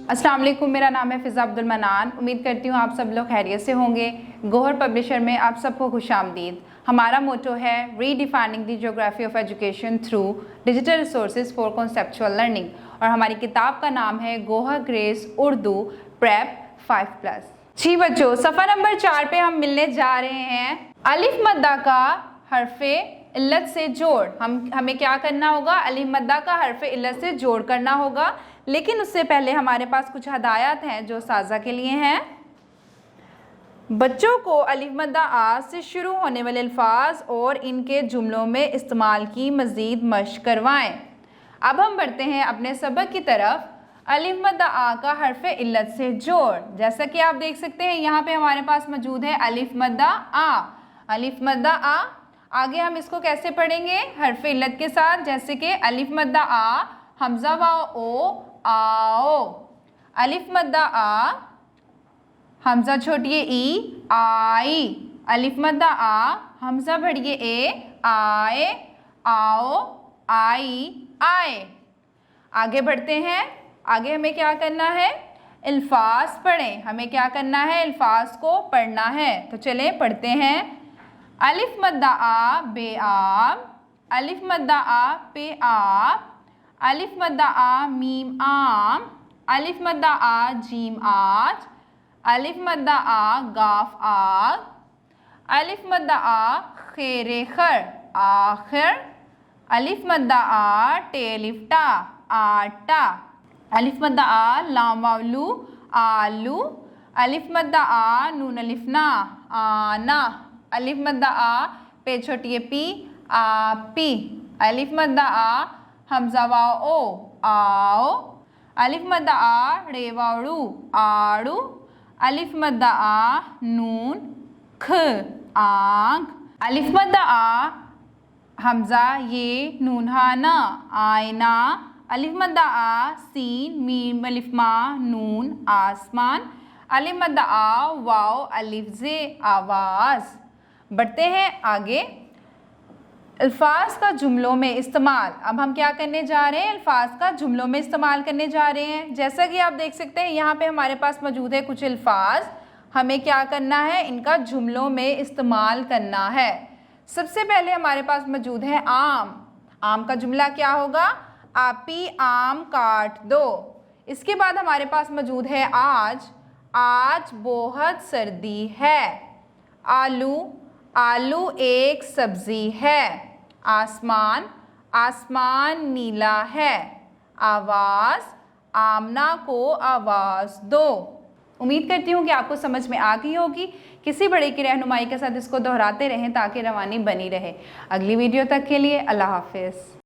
अस्सलाम वालेकुम, मेरा नाम है फ़िज़ा अब्दुल मनान। उम्मीद करती हूँ आप सब लोग खैरियत से होंगे। गोहर पब्लिशर में आप सबको खुशामदीद। हमारा मोटो है redefining the geography of education through digital resources for conceptual learning, और हमारी किताब का नाम है गोहर ग्रेस उर्दू प्रेप 5+। जी बच्चों, सफ़र नंबर 4 पे हम मिलने जा रहे हैं अलिफ मद्दा का हरफ़े इल्लत से जोड़। हमें क्या करना होगा? अलिफ मद्दा का हरफ़े इल्लत से जोड़ करना होगा। लेकिन उससे पहले हमारे पास कुछ हदायत हैं जो साजा के लिए हैं। बच्चों को अलिफ मद्दा आ से शुरू होने वाले अल्फाज और इनके जुमलों में इस्तेमाल की मज़ीद मशक़ करवाएं। अब हम बढ़ते हैं अपने सबक की तरफ। अलिफ मद्दा आ का हरफ़े इल्लत से जोड़, जैसा कि आप देख सकते हैं यहाँ पे हमारे पास मौजूद है अलिफ मद्दा आ। अलिफ मद्दा आ, आगे हम इसको कैसे पढ़ेंगे? हरफ़े इल्लत के साथ, जैसे कि अलिफ मद्दा आ, हमज़ा वाओ ओ, आओ। अलिफ मद्दा आ, हमज़ा छोटिए ई, आई। अलिफ मद्दा आ, हमज़ा बढ़िए ए, आए, आओ, आई, आए। आगे बढ़ते हैं। आगे हमें क्या करना है? अल्फाज पढ़ें। हमें क्या करना है? अल्फाज को पढ़ना है। तो चलें पढ़ते हैं। अलिफ मद्दा आ बे आम, अलिफ मद्दा आ पे आप, अलिफ मद्दा आ मीम आम, अलिफ मद्दा आ जीम आज, अलिफ मद्दा आ गाफ आग, अलिफ मद्दा आ खेरे खर आखिर, अलिफ मद्दा आ टेलिफ्टा आटा, अलिफ मद्दा आ लाम वावलू आलू, अलिफ मद्दा आ नून अलिफना आना, अलिफ मद्दा आ पे छोटी पी आपी, अलिफ मद्दा आ हमज़ा वाओ ओ आओ, अलिफ मद्दा आ रे वाड़ू आड़ू, अलिफ मद्दा आ नून ख आंख, अलिफ मद्दा आ हमज़ा ये नून हाना आयना, अलिफ मद्दा आ सीन मीम अलिफ मा नून आसमान, अलिफ मद्दा आ वाओ अलिफ जे आवाज़। बढ़ते हैं आगे। अल्फाज का जुमलों में इस्तेमाल। अब हम क्या करने जा रहे हैं? अल्फाज का जुमलों में इस्तेमाल करने जा रहे हैं। जैसा कि आप देख सकते हैं यहाँ पे हमारे पास मौजूद है कुछ अल्फाज। हमें क्या करना है? इनका जुमलों में इस्तेमाल करना है। सबसे पहले हमारे पास मौजूद है आम। आम का जुमला क्या होगा? आपी आम काट दो। इसके बाद हमारे पास मौजूद है आज। आज बहुत सर्दी है। आलू, आलू एक सब्जी है। आसमान, आसमान नीला है। आवाज़, आमना को आवाज़ दो। उम्मीद करती हूँ कि आपको समझ में आ गई होगी। किसी बड़े की रहनुमाई के साथ इसको दोहराते रहें ताकि रवानी बनी रहे। अगली वीडियो तक के लिए अल्लाह हाफिज़।